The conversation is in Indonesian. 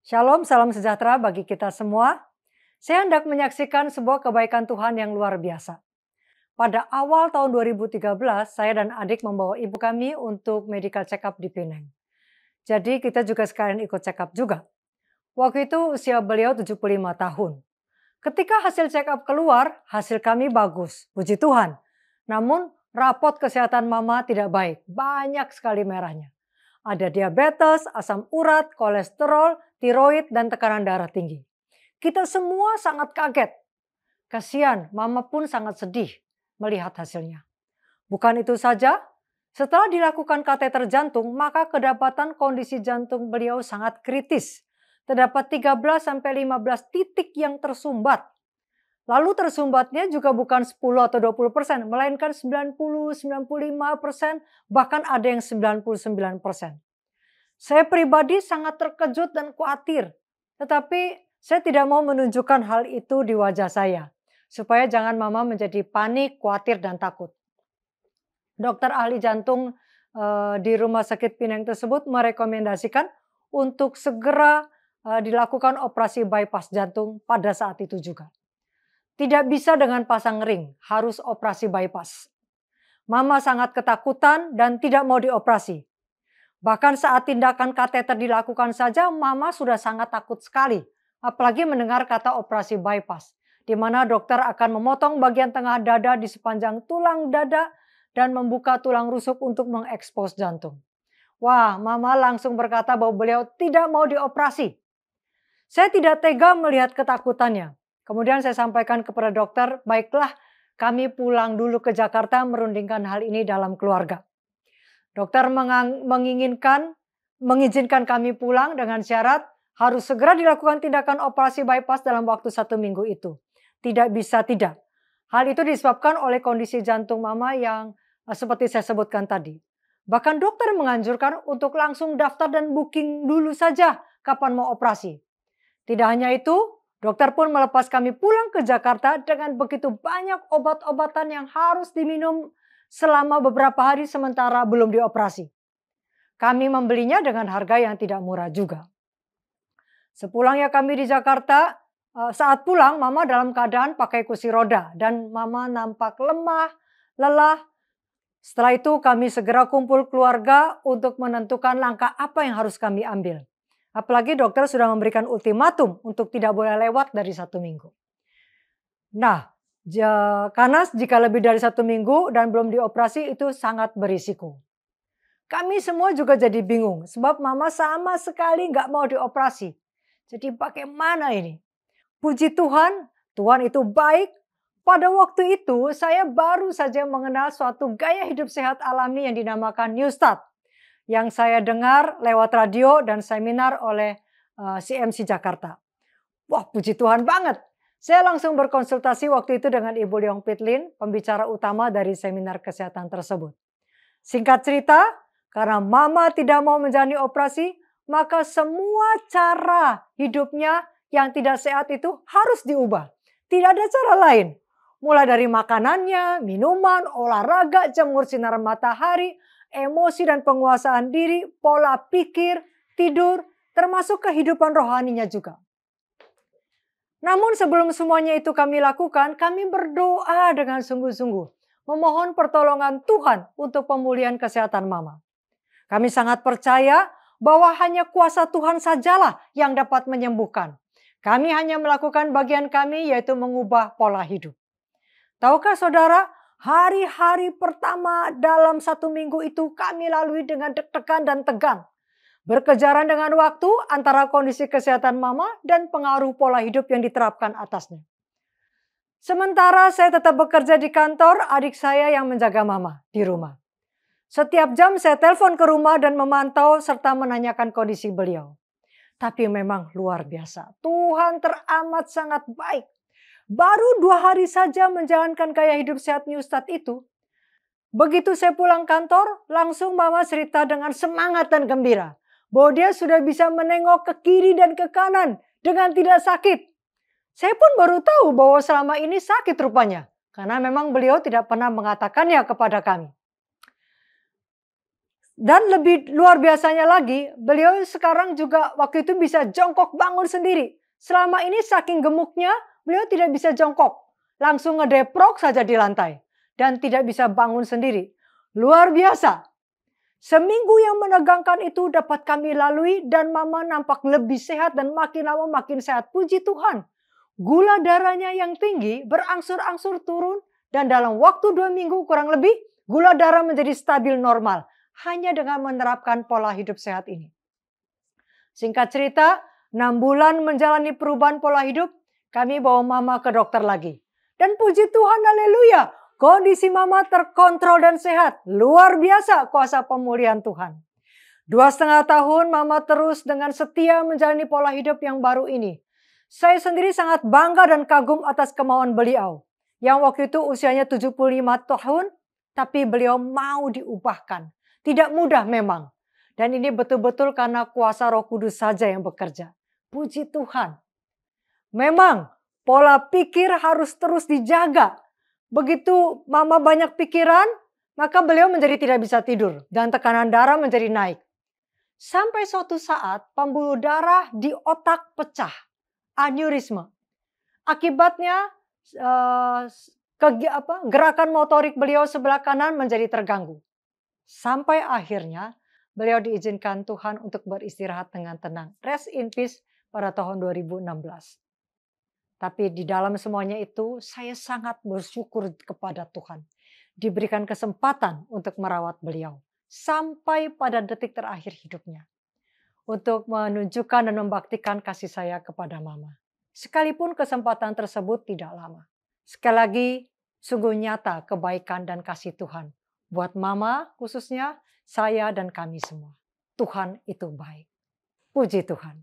Shalom, salam sejahtera bagi kita semua. Saya hendak menyaksikan sebuah kebaikan Tuhan yang luar biasa. Pada awal tahun 2013, saya dan adik membawa ibu kami untuk medical check up di Penang. Jadi kita juga sekalian ikut check up juga. Waktu itu usia beliau 75 tahun. Ketika hasil check up keluar, hasil kami bagus, puji Tuhan. Namun rapot kesehatan mama tidak baik, banyak sekali merahnya. Ada diabetes, asam urat, kolesterol, tiroid, dan tekanan darah tinggi. Kita semua sangat kaget. Kasihan, mama pun sangat sedih melihat hasilnya. Bukan itu saja, setelah dilakukan kateter jantung, maka kedapatan kondisi jantung beliau sangat kritis. Terdapat 13-15 titik yang tersumbat. Lalu tersumbatnya juga bukan 10 atau 20%, melainkan 90, 95%, bahkan ada yang 99%. Saya pribadi sangat terkejut dan khawatir, tetapi saya tidak mau menunjukkan hal itu di wajah saya, supaya jangan mama menjadi panik, khawatir, dan takut. Dokter ahli jantung di rumah sakit Penang tersebut merekomendasikan untuk segera dilakukan operasi bypass jantung pada saat itu juga. Tidak bisa dengan pasang ring, harus operasi bypass. Mama sangat ketakutan dan tidak mau dioperasi. Bahkan saat tindakan kateter dilakukan saja, mama sudah sangat takut sekali. Apalagi mendengar kata operasi bypass, di mana dokter akan memotong bagian tengah dada di sepanjang tulang dada dan membuka tulang rusuk untuk mengekspos jantung. Wah, mama langsung berkata bahwa beliau tidak mau dioperasi. Saya tidak tega melihat ketakutannya. Kemudian saya sampaikan kepada dokter, baiklah kami pulang dulu ke Jakarta merundingkan hal ini dalam keluarga. Dokter mengizinkan kami pulang dengan syarat harus segera dilakukan tindakan operasi bypass dalam waktu 1 minggu itu. Tidak bisa tidak. Hal itu disebabkan oleh kondisi jantung mama yang seperti saya sebutkan tadi. Bahkan dokter menganjurkan untuk langsung daftar dan booking dulu saja kapan mau operasi. Tidak hanya itu, dokter pun melepas kami pulang ke Jakarta dengan begitu banyak obat-obatan yang harus diminum selama beberapa hari sementara belum dioperasi. Kami membelinya dengan harga yang tidak murah juga. Sepulangnya kami di Jakarta, saat pulang mama dalam keadaan pakai kursi roda dan mama nampak lemah, lelah. Setelah itu kami segera kumpul keluarga untuk menentukan langkah apa yang harus kami ambil. Apalagi dokter sudah memberikan ultimatum untuk tidak boleh lewat dari 1 minggu. Nah, karena jika lebih dari 1 minggu dan belum dioperasi itu sangat berisiko. Kami semua juga jadi bingung sebab mama sama sekali nggak mau dioperasi. Jadi bagaimana ini? Puji Tuhan, Tuhan itu baik. Pada waktu itu saya baru saja mengenal suatu gaya hidup sehat alami yang dinamakan New Start. Yang saya dengar lewat radio dan seminar oleh CMC Jakarta. Wah, puji Tuhan banget. Saya langsung berkonsultasi waktu itu dengan Ibu Leong Pitlin, pembicara utama dari seminar kesehatan tersebut. Singkat cerita, karena mama tidak mau menjalani operasi, maka semua cara hidupnya yang tidak sehat itu harus diubah. Tidak ada cara lain. Mulai dari makanannya, minuman, olahraga, jemur sinar matahari, emosi dan penguasaan diri, pola pikir, tidur, termasuk kehidupan rohaninya juga. Namun sebelum semuanya itu kami lakukan, kami berdoa dengan sungguh-sungguh. Memohon pertolongan Tuhan untuk pemulihan kesehatan mama. Kami sangat percaya bahwa hanya kuasa Tuhan sajalah yang dapat menyembuhkan. Kami hanya melakukan bagian kami yaitu mengubah pola hidup. Tahukah saudara? Hari-hari pertama dalam 1 minggu itu kami lalui dengan deg-degan dan tegang. Berkejaran dengan waktu antara kondisi kesehatan mama dan pengaruh pola hidup yang diterapkan atasnya. Sementara saya tetap bekerja di kantor, adik saya yang menjaga mama di rumah. Setiap jam saya telepon ke rumah dan memantau serta menanyakan kondisi beliau. Tapi memang luar biasa. Tuhan teramat sangat baik. Baru 2 hari saja menjalankan gaya hidup sehat New Start itu. Begitu saya pulang kantor, langsung mama cerita dengan semangat dan gembira. Bahwa dia sudah bisa menengok ke kiri dan ke kanan dengan tidak sakit. Saya pun baru tahu bahwa selama ini sakit rupanya. Karena memang beliau tidak pernah mengatakannya kepada kami. Dan lebih luar biasanya lagi, beliau sekarang juga waktu itu bisa jongkok bangun sendiri. Selama ini saking gemuknya, beliau tidak bisa jongkok. Langsung ngedeprok saja di lantai. Dan tidak bisa bangun sendiri. Luar biasa. Seminggu yang menegangkan itu dapat kami lalui dan mama nampak lebih sehat dan makin lama makin sehat. Puji Tuhan. Gula darahnya yang tinggi berangsur-angsur turun dan dalam waktu 2 minggu kurang lebih gula darah menjadi stabil normal. Hanya dengan menerapkan pola hidup sehat ini. Singkat cerita, 6 bulan menjalani perubahan pola hidup, kami bawa mama ke dokter lagi. Dan puji Tuhan, haleluya. Kondisi mama terkontrol dan sehat. Luar biasa kuasa pemulihan Tuhan. 2,5 tahun mama terus dengan setia menjalani pola hidup yang baru ini. Saya sendiri sangat bangga dan kagum atas kemauan beliau. Yang waktu itu usianya 75 tahun, tapi beliau mau diubahkan. Tidak mudah memang. Dan ini betul-betul karena kuasa Roh Kudus saja yang bekerja. Puji Tuhan. Memang pola pikir harus terus dijaga. Begitu mama banyak pikiran, maka beliau menjadi tidak bisa tidur. Dan tekanan darah menjadi naik. Sampai suatu saat pembuluh darah di otak pecah. Aneurisma. Akibatnya gerakan motorik beliau sebelah kanan menjadi terganggu. Sampai akhirnya beliau diizinkan Tuhan untuk beristirahat dengan tenang. Rest in peace pada tahun 2016. Tapi di dalam semuanya itu saya sangat bersyukur kepada Tuhan. Diberikan kesempatan untuk merawat beliau. Sampai pada detik terakhir hidupnya. Untuk menunjukkan dan membaktikan kasih saya kepada mama. Sekalipun kesempatan tersebut tidak lama. Sekali lagi sungguh nyata kebaikan dan kasih Tuhan. Buat mama khususnya, saya dan kami semua. Tuhan itu baik. Puji Tuhan.